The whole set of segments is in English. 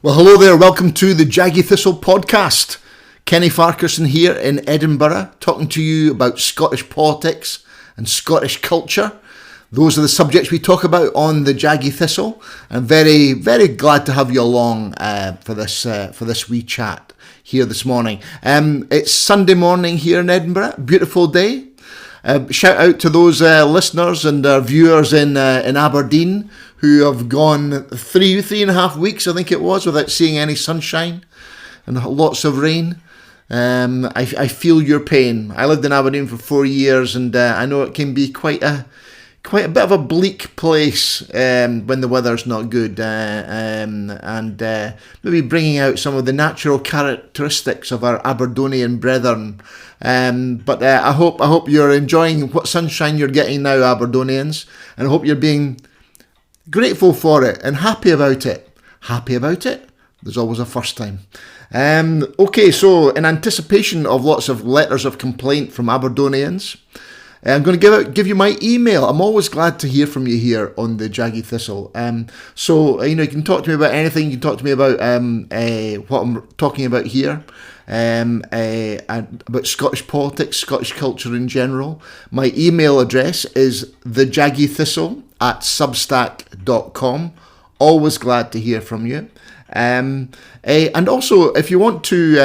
Well, hello there. Welcome to the JAGGY THISTLE Podcast. Kenny Farquharson here in Edinburgh, talking to you about Scottish politics and Scottish culture. Those are the subjects we talk about on the JAGGY THISTLE. I'm very, very glad to have you along for this wee chat here this morning. It's Sunday morning here in Edinburgh. Beautiful day. Shout out to those listeners and viewers in Aberdeen who have gone three and a half weeks, I think it was, without seeing any sunshine and lots of rain. I feel your pain. I lived in Aberdeen for 4 years, and I know it can be quite a bit of a bleak place when the weather's not good, and maybe bringing out some of the natural characteristics of our Aberdonian brethren. But I hope you're enjoying what sunshine you're getting now, Aberdonians, and I hope you're being grateful for it and happy about it. Happy about it? There's always a first time. Okay, so in anticipation of lots of letters of complaint from Aberdonians, I'm going to give you my email. I'm always glad to hear from you here on the JAGGY THISTLE. So you can talk to me about anything. You can talk to me about what I'm talking about here, and about Scottish politics, Scottish culture in general. My email address is thejaggythistle@substack.com. Always glad to hear from you. And also, if you want to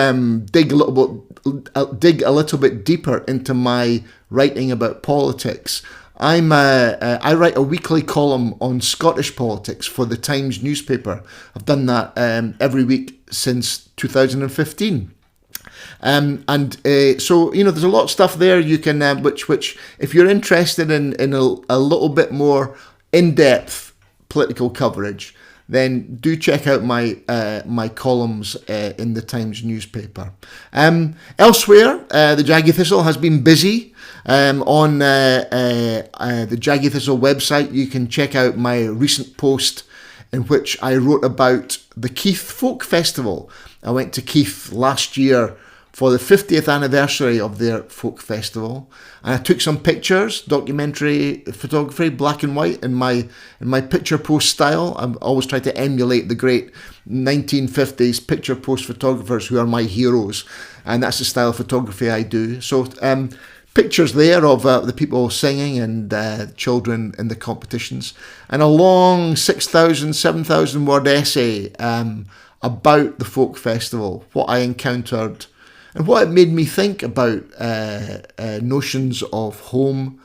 dig a little bit deeper into my writing about politics, I write a weekly column on Scottish politics for the Times newspaper. I've done that every week since 2015. So there's a lot of stuff there you can which if you're interested in a little bit more in-depth political coverage, then do check out my columns in the Times newspaper. Elsewhere, the JAGGY THISTLE has been busy. On the JAGGY THISTLE website, you can check out my recent post in which I wrote about the Keith Folk Festival. I went to Keith last year for the 50th anniversary of their folk festival, and I took some pictures, documentary photography, black and white, in my picture post style. I always try to emulate the great 1950s picture post photographers who are my heroes, and that's the style of photography I do. So pictures there of the people singing and children in the competitions, and a long 6,000, 7,000 word essay about the folk festival, what I encountered, and what it made me think about notions of home,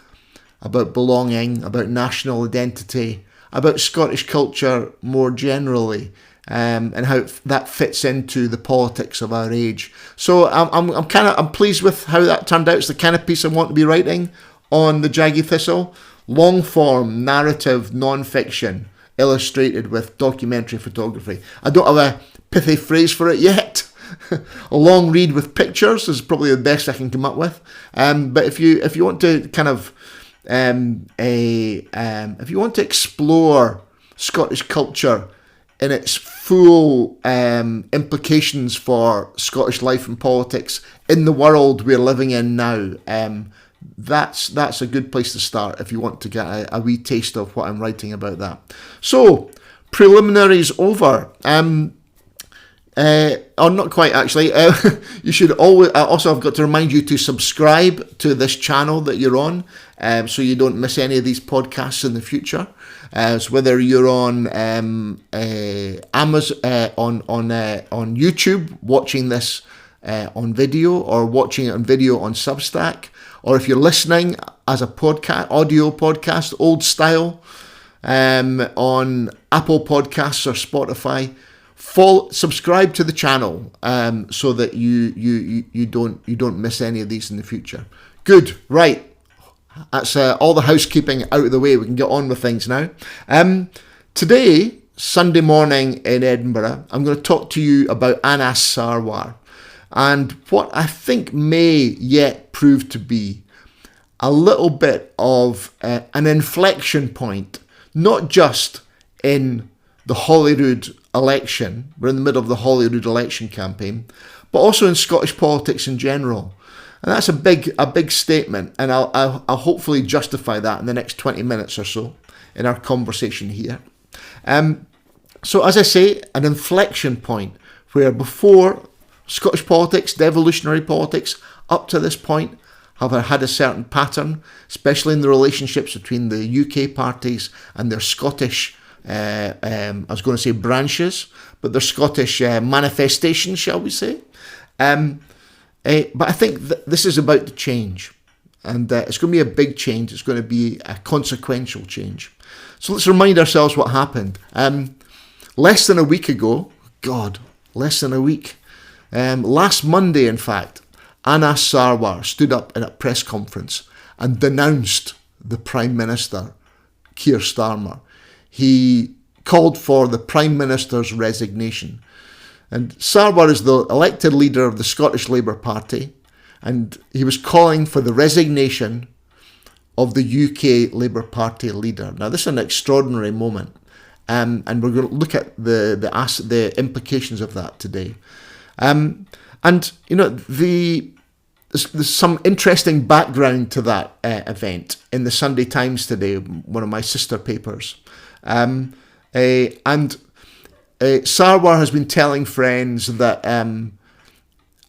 about belonging, about national identity, about Scottish culture more generally, and how that fits into the politics of our age. So I'm pleased with how that turned out. It's the kind of piece I want to be writing on the JAGGY THISTLE. Long form, narrative, non-fiction, illustrated with documentary photography. I don't have a pithy phrase for it yet. A long read with pictures is probably the best I can come up with. But if you want to kind of if you want to explore Scottish culture in its full implications for Scottish life and politics in the world we're living in now, that's a good place to start if you want to get a wee taste of what I'm writing about that. So, preliminaries over. Not quite actually. You should always. Also, I've got to remind you to subscribe to this channel that you're on, so you don't miss any of these podcasts in the future. So whether you're on Amazon, on YouTube, watching this on video, or watching it on video on Substack, or if you're listening as a podcast, audio podcast, old style, on Apple Podcasts or Spotify. Subscribe to the channel so that you don't miss any of these in the future. Good, right. That's all the housekeeping out of the way. We can get on with things now. Today, Sunday morning in Edinburgh, I'm going to talk to you about Anas Sarwar and what I think may yet prove to be a little bit of an inflection point, not just in the Holyrood election. We're in the middle of the Holyrood election campaign, but also in Scottish politics in general. And that's a big statement, and I'll hopefully justify that in the next 20 minutes or so in our conversation here. So as I say, an inflection point where before Scottish politics, devolutionary politics, up to this point, have had a certain pattern, especially in the relationships between the UK parties and their Scottish, I was going to say branches, but their Scottish manifestations, shall we say. But I think this is about to change. And it's going to be a big change. It's going to be a consequential change. So let's remind ourselves what happened. Less than a week ago, less than a week. Last Monday, in fact, Anas Sarwar stood up in a press conference and denounced the Prime Minister, Keir Starmer. He called for the Prime Minister's resignation. And Sarwar is the elected leader of the Scottish Labour Party, and he was calling for the resignation of the UK Labour Party leader. Now, this is an extraordinary moment, and we're going to look at the implications of that today. And, you know, there's some interesting background to that event in the Sunday Times today, one of my sister papers. And Sarwar has been telling friends that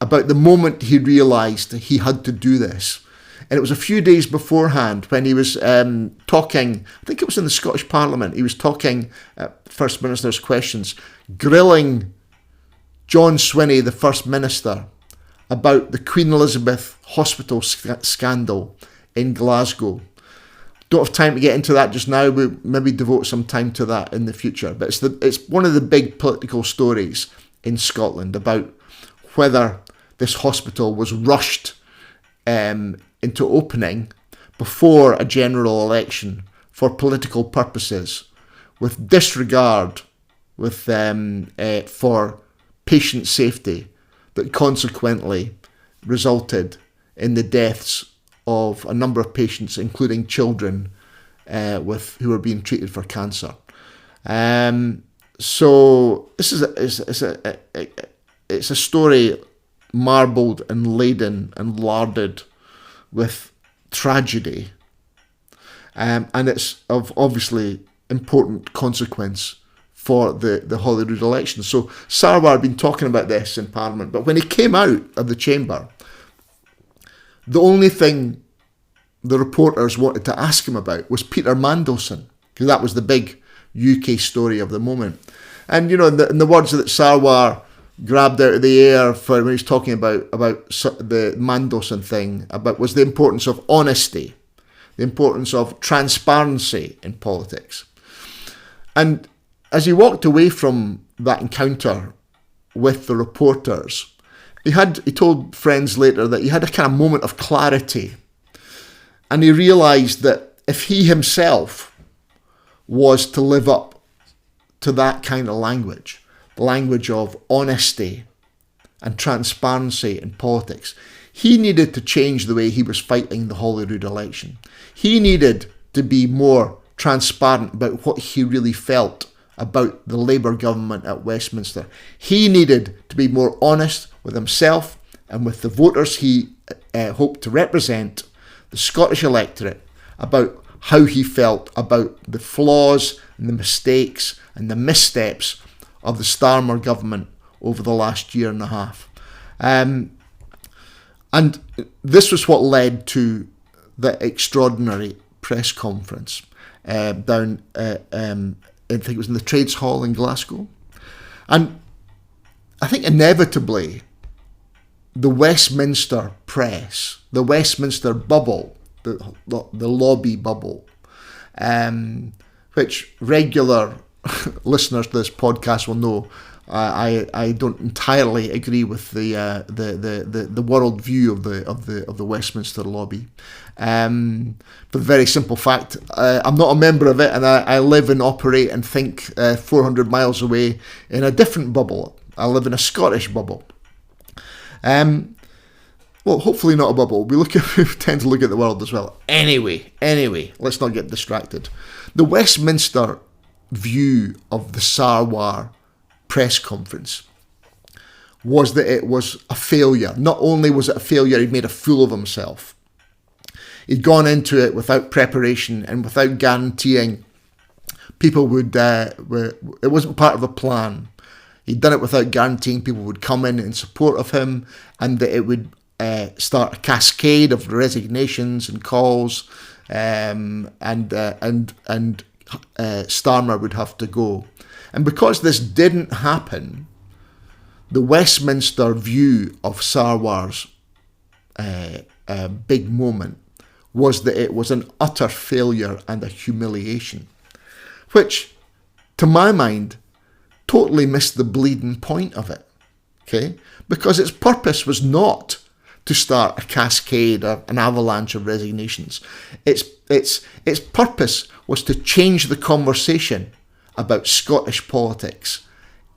about the moment he realised he had to do this. And it was a few days beforehand when he was talking, I think it was in the Scottish Parliament, he was talking at First Minister's questions, grilling John Swinney, the First Minister, about the Queen Elizabeth Hospital scandal in Glasgow. Don't have time to get into that just now. We'll maybe devote some time to that in the future. But it's one of the big political stories in Scotland about whether this hospital was rushed into opening before a general election for political purposes, with disregard for patient safety, that consequently resulted in the deaths of a number of patients, including children who were being treated for cancer. So this is it's a story marbled and laden and larded with tragedy, and it's of obviously important consequence for the Holyrood election. So Sarwar had been talking about this in Parliament, but when he came out of the chamber, the only thing the reporters wanted to ask him about was Peter Mandelson, because that was the big UK story of the moment. And, you know, in the words that Sarwar grabbed out of the air for when he was talking about the Mandelson thing, was the importance of honesty, the importance of transparency in politics. And as he walked away from that encounter with the reporters, he told friends later that he had a kind of moment of clarity, and he realised that if he himself was to live up to that kind of language, the language of honesty and transparency in politics, he needed to change the way he was fighting the Holyrood election. He needed to be more transparent about what he really felt about the Labour government at Westminster. He needed to be more honest with himself and with the voters he hoped to represent, the Scottish electorate, about how he felt about the flaws and the mistakes and the missteps of the Starmer government over the last year and a half. And this was what led to the extraordinary press conference down I think it was in the Trades Hall in Glasgow. And I think inevitably the Westminster press, the Westminster bubble, the lobby bubble, which regular listeners to this podcast will know, I don't entirely agree with the world view of the Westminster lobby, for the very simple fact I'm not a member of it, and I live and operate and think 400 miles away in a different bubble. I live in a Scottish bubble. Well, hopefully not a bubble. We tend to look at the world as well. Anyway, let's not get distracted. The Westminster view of the Sarwar press conference was that it was a failure. Not only was it a failure, he'd made a fool of himself. He'd gone into it without preparation and without guaranteeing people would, it wasn't part of a plan. He'd done it without guaranteeing people would come in support of him, and that it would start a cascade of resignations and calls, and Starmer would have to go. And because this didn't happen, the Westminster view of Sarwar's big moment was that it was an utter failure and a humiliation, which, to my mind, totally missed the bleeding point of it, okay? Because its purpose was not to start a cascade or an avalanche of resignations. Its purpose was to change the conversation about Scottish politics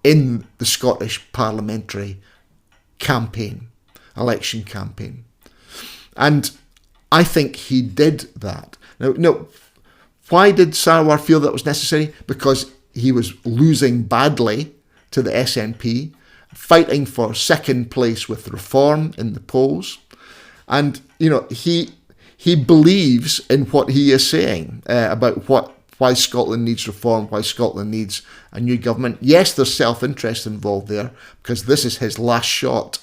in the Scottish parliamentary campaign, election campaign. And I think he did that. Now, why did Sarwar feel that was necessary? Because he was losing badly to the SNP, fighting for second place with Reform in the polls. And, he believes in what he is saying about why Scotland needs reform, why Scotland needs a new government. Yes, there's self-interest involved there, because this is his last shot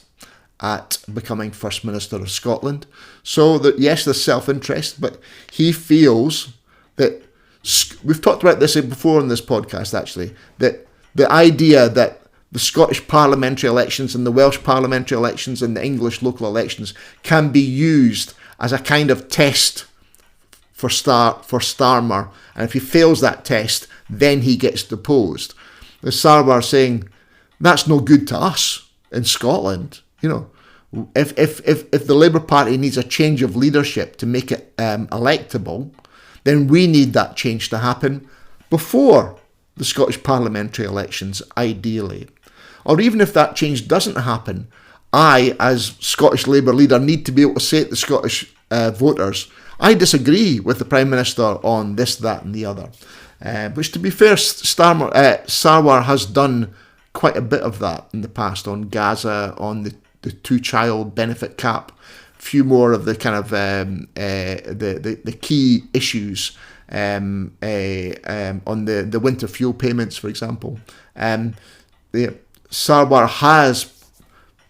at becoming First Minister of Scotland. So, yes, there's self-interest, but he feels that, we've talked about this before in this podcast actually, that the idea that the Scottish parliamentary elections and the Welsh parliamentary elections and the English local elections can be used as a kind of test for Starmer, and if he fails that test, then he gets deposed. The Sarwar saying, that's no good to us in Scotland. If the Labour Party needs a change of leadership to make it electable, then we need that change to happen before the Scottish parliamentary elections, ideally. Or even if that change doesn't happen, I, as Scottish Labour leader, need to be able to say to the Scottish voters, I disagree with the Prime Minister on this, that and the other. Which, to be fair, Sarwar has done quite a bit of that in the past, on Gaza, on the two-child benefit cap, a few more of the kind of the key issues on the winter fuel payments, for example. Sarwar has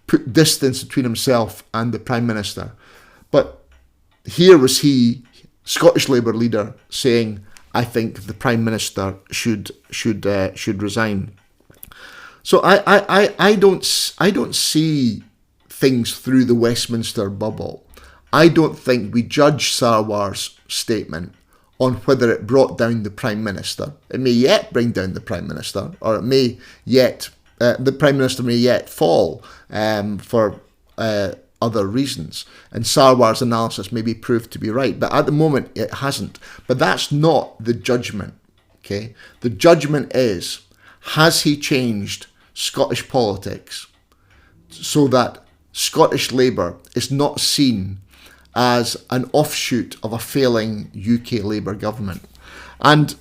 put distance between himself and the Prime Minister. But here was he, Scottish Labour leader, saying, I think the Prime Minister should resign. So I don't see things through the Westminster bubble. I don't think we judge Sarwar's statement on whether it brought down the Prime Minister. It may yet bring down the Prime Minister, or it may yet the Prime Minister may yet fall for other reasons, and Sarwar's analysis may be proved to be right, but at the moment it hasn't. But that's not the judgment, okay? The judgment is, has he changed Scottish politics so that Scottish Labour is not seen as an offshoot of a failing UK Labour government? And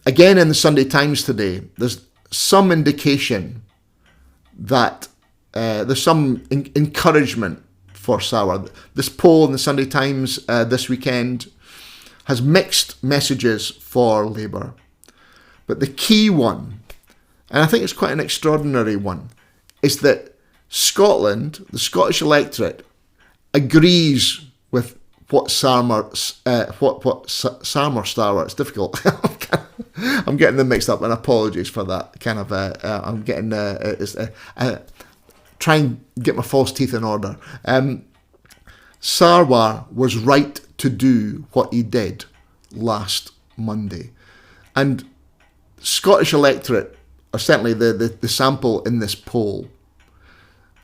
again, in the Sunday Times today, there's some indication that there's some encouragement for Sarwar. This poll in the Sunday Times this weekend has mixed messages for Labour. But the key one, and I think it's quite an extraordinary one, is that Scotland, the Scottish electorate, agrees with what Sarwar, it's difficult. I'm getting them mixed up, and apologies for that. Kind of, I'm getting try and get my false teeth in order. Sarwar was right to do what he did last Monday, and Scottish electorate, or certainly the sample in this poll,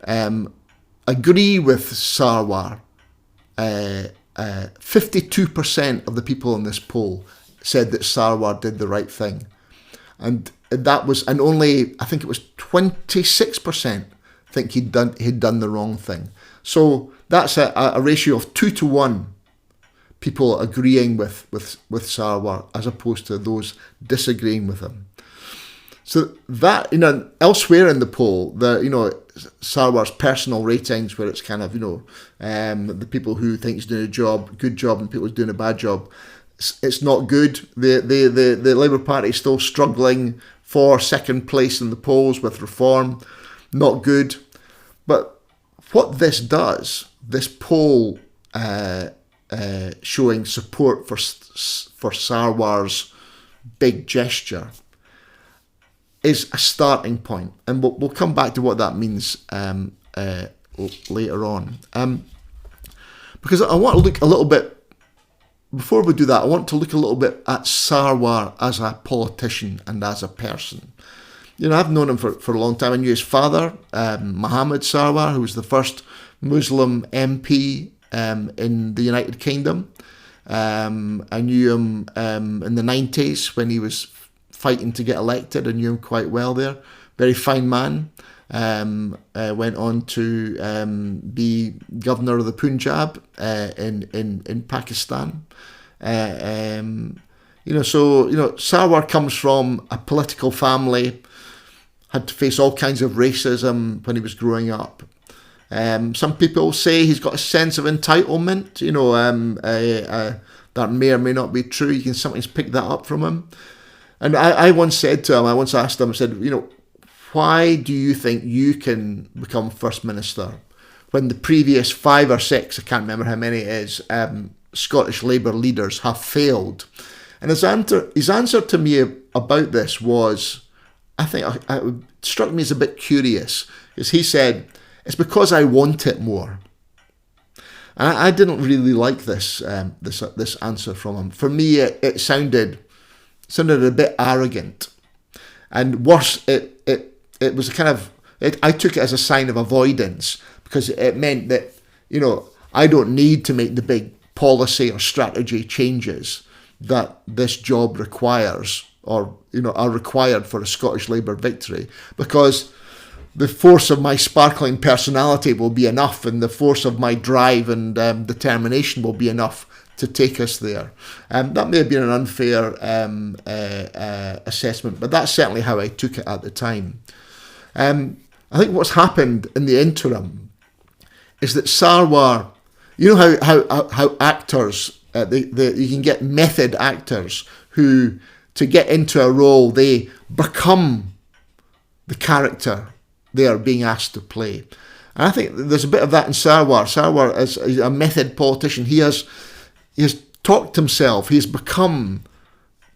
agree with Sarwar. 52% of the people in this poll said that Sarwar did the right thing, and that was, and only I think it was 26% think he'd done the wrong thing. So that's a ratio of 2-1 people agreeing with Sarwar as opposed to those disagreeing with him. So that, elsewhere in the poll, Sarwar's personal ratings, where it's kind of, the people who think he's doing a good job, and people who's doing a bad job, it's not good. The Labour Party is still struggling for second place in the polls with reform. Not good. But what this does, this poll showing support for Sarwar's big gesture, is a starting point. And we'll come back to what that means later on. Because I want to look a little bit, before we do that, I want to look a little bit at Sarwar as a politician and as a person. I've known him for a long time. I knew his father, Mohammed Sarwar, who was the first Muslim MP in the United Kingdom. I knew him in the 90s when he was fighting to get elected. I knew him quite well there. Very fine man. Went on to be governor of the Punjab in Pakistan. Sarwar comes from a political family, had to face all kinds of racism when he was growing up. Some people say he's got a sense of entitlement. That may or may not be true. You can sometimes pick that up from him. And I once asked him, I said, why do you think you can become First Minister when the previous 5 or 6, I can't remember how many it is, Scottish Labour leaders have failed? And his answer to me about this was, I think it struck me as a bit curious, because he said, it's because I want it more. And I didn't really like this answer from him. For me, it sounded a bit arrogant, and worse, it was I took it as a sign of avoidance, because it meant that I don't need to make the big policy or strategy changes that this job requires, or are required for a Scottish Labour victory, because the force of my sparkling personality will be enough, and the force of my drive and determination will be enough to take us there. That may have been an unfair assessment, but that's certainly how I took it at the time. I think what's happened in the interim is that Sarwar, how actors, you can get method actors who, to get into a role, they become the character they are being asked to play. And I think there's a bit of that in Sarwar. Sarwar is a method politician. He has talked himself. He has become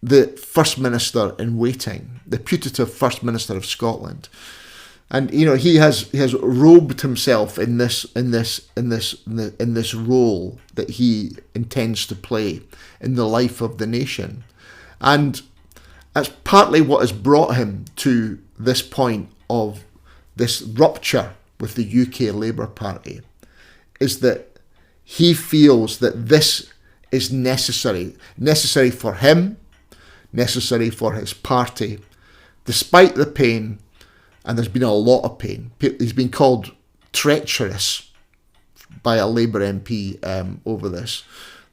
the First Minister in waiting, the putative First Minister of Scotland. And he has robed himself in this role that he intends to play in the life of the nation. And that's partly what has brought him to this point of this rupture with the UK Labour Party, is that he feels that this is necessary for him, necessary for his party, despite the pain, and there's been a lot of pain. He's been called treacherous by a Labour MP over this.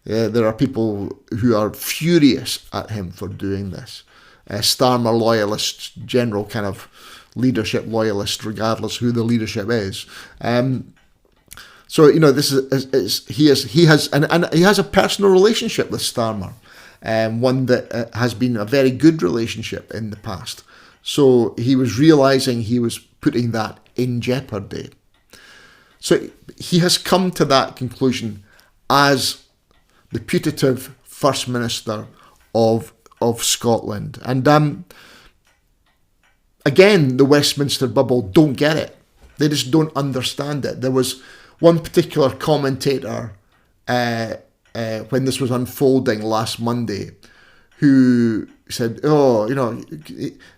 There are people who are furious at him for doing this. Starmer loyalists, general kind of leadership loyalists, regardless who the leadership is. This is he has a personal relationship with Starmer, one that has been a very good relationship in the past. So he was realising he was putting that in jeopardy. So he has come to that conclusion as the putative First Minister of Scotland. And again, the Westminster bubble don't get it. They just don't understand it. There was one particular commentator when this was unfolding last Monday who said,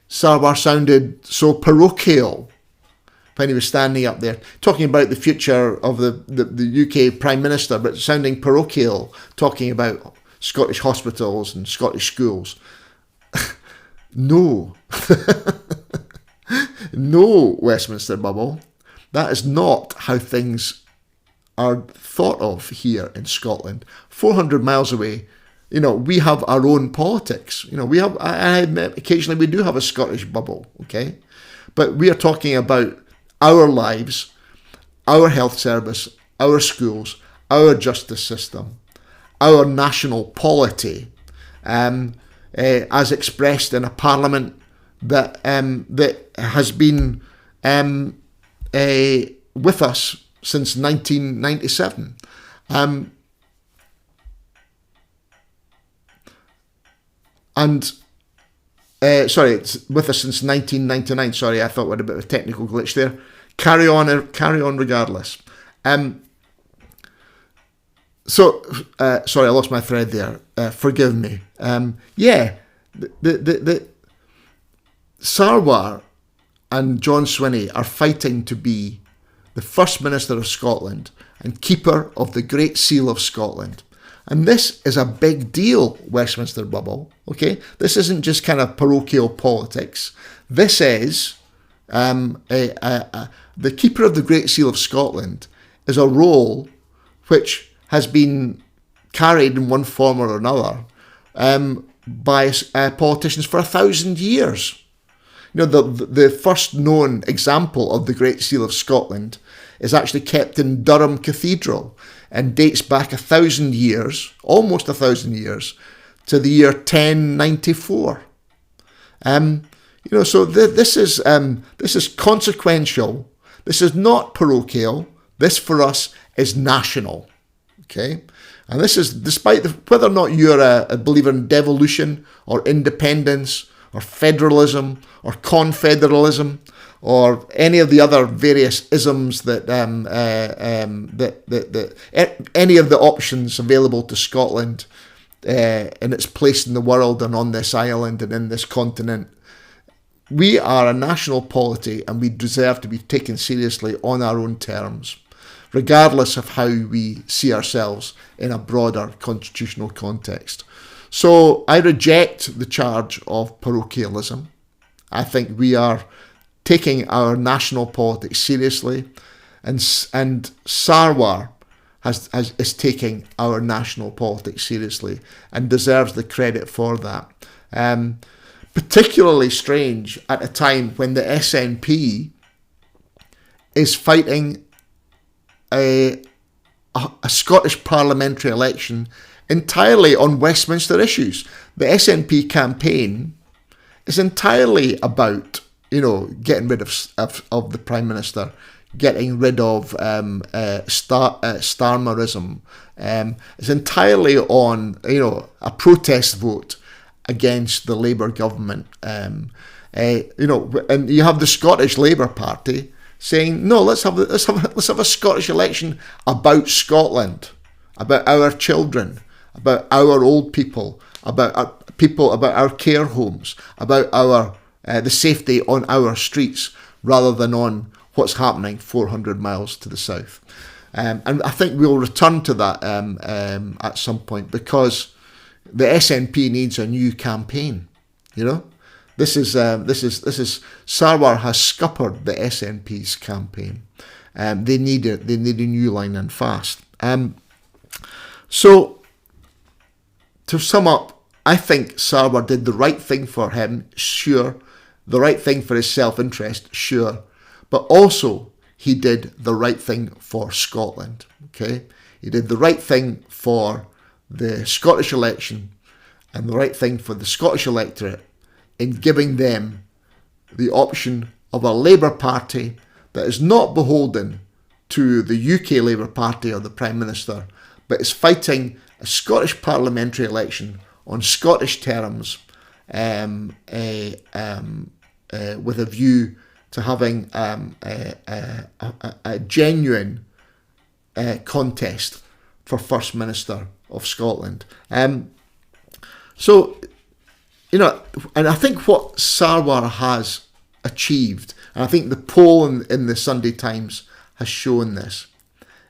Sarwar sounded so parochial when he was standing up there talking about the future of the UK Prime Minister, but sounding parochial, talking about Scottish hospitals and Scottish schools. No. No, Westminster bubble. That is not how things are thought of here in Scotland. 400 miles away, we have our own politics. I admit occasionally we do have a Scottish bubble, okay? But we are talking about our lives, our health service, our schools, our justice system, our national polity, as expressed in a parliament that has been with us since 1997. It's with us since 1999. Sorry, I thought we had a bit of a technical glitch there. Carry on regardless. Sorry, I lost my thread there. Forgive me. The Sarwar and John Swinney are fighting to be the First Minister of Scotland and Keeper of the Great Seal of Scotland. And this is a big deal, Westminster bubble, okay? This isn't just kind of parochial politics. This is the Keeper of the Great Seal of Scotland is a role which has been carried in one form or another by politicians for 1,000 years. You know, the first known example of the Great Seal of Scotland is actually kept in Durham Cathedral and dates back 1,000 years, almost 1,000 years, to the year 1094. So this is consequential. This is not parochial. This for us is national. Okay, and this is despite whether or not you're a believer in devolution or independence or federalism or confederalism or any of the other various isms that any of the options available to Scotland in its place in the world and on this island and in this continent. We are a national polity and we deserve to be taken seriously on our own terms, regardless of how we see ourselves in a broader constitutional context. So I reject the charge of parochialism. I think we are taking our national politics seriously, and Sarwar is taking our national politics seriously and deserves the credit for that. Particularly strange at a time when the SNP is fighting a Scottish parliamentary election entirely on Westminster issues. The SNP campaign is entirely about, getting rid of the Prime Minister, getting rid of Starmerism. It's entirely on, a protest vote against the Labour government. And you have the Scottish Labour Party saying, no, let's have a Scottish election about Scotland, about our children, about our old people, about our care homes, about our the safety on our streets, rather than on what's happening 400 miles to the south. And I think we'll return to that at some point, because the SNP needs a new campaign. This is Sarwar has scuppered the SNP's campaign. They need a new line, and fast. So to sum up, I think Sarwar did the right thing for him, sure, the right thing for his self-interest, sure, but also he did the right thing for Scotland. Okay, he did the right thing for the Scottish election and the right thing for the Scottish electorate in giving them the option of a Labour Party that is not beholden to the UK Labour Party or the Prime Minister, but is fighting a Scottish parliamentary election on Scottish terms, with a view to having a genuine contest for First Minister of Scotland. So, and I think what Sarwar has achieved, and I think the poll in the Sunday Times has shown this,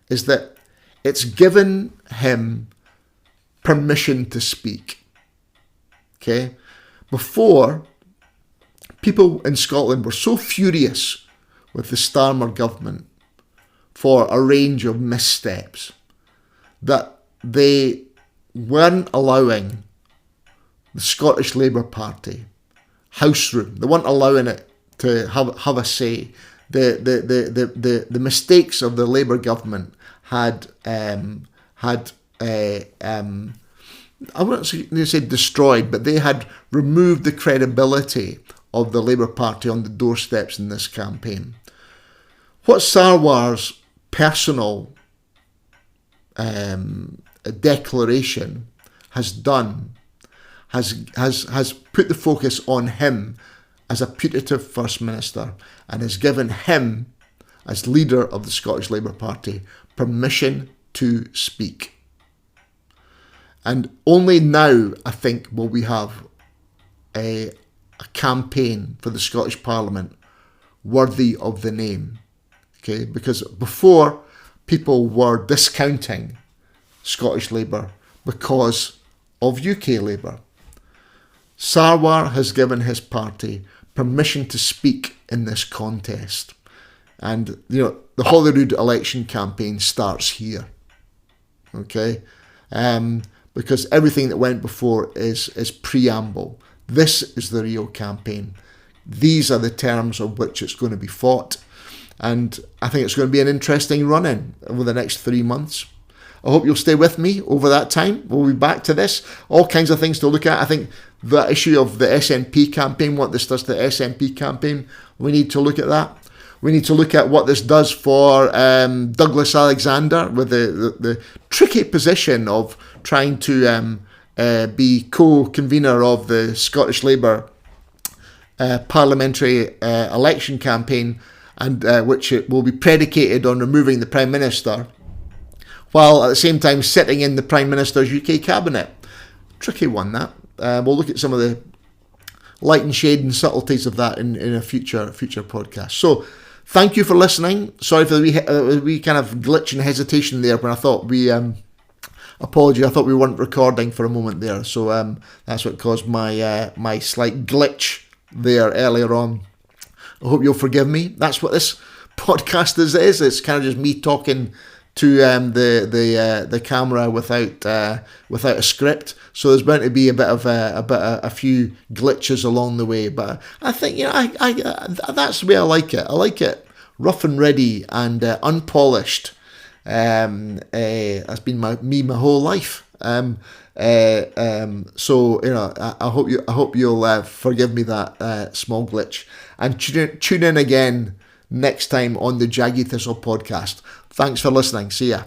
is that it's given him permission to speak. Okay? Before, people in Scotland were so furious with the Starmer government for a range of missteps that they weren't allowing the Scottish Labour Party house room. They weren't allowing it to have a say. The mistakes of the Labour government had I wouldn't say destroyed, but they had removed the credibility of the Labour Party on the doorsteps in this campaign. What Sarwar's personal declaration has done has put the focus on him as a putative First Minister and has given him, as leader of the Scottish Labour Party, permission to speak. And only now, I think, will we have a campaign for the Scottish Parliament worthy of the name. Okay, because before, people were discounting Scottish Labour because of UK Labour. Sarwar has given his party permission to speak in this contest. And, the Holyrood election campaign starts here. Okay? Because everything that went before is preamble. This is the real campaign. These are the terms on which it's going to be fought. And I think it's going to be an interesting run-in over the next 3 months. I hope you'll stay with me over that time. We'll be back to this. All kinds of things to look at. I think the issue of the SNP campaign, what this does to the SNP campaign, we need to look at that. We need to look at what this does for Douglas Alexander with the tricky position of trying to be co-convener of the Scottish Labour parliamentary election campaign, and which it will be predicated on removing the Prime Minister, while at the same time sitting in the Prime Minister's UK cabinet. Tricky one, that. We'll look at some of the light and shade and subtleties of that in a future podcast. So, thank you for listening. Sorry for the wee kind of glitch and hesitation there when I thought apology, I thought we weren't recording for a moment there. So that's what caused my slight glitch there earlier on. I hope you'll forgive me. That's what this podcast is. It's kind of just me talking to the camera without a script. So there's bound to be a bit of a few glitches along the way. But I think I that's the way I like it. I like it rough and ready and unpolished. That's been my whole life. So I hope you'll forgive me that small glitch, and tune in again next time on the Jaggy Thistle podcast. Thanks for listening. See ya.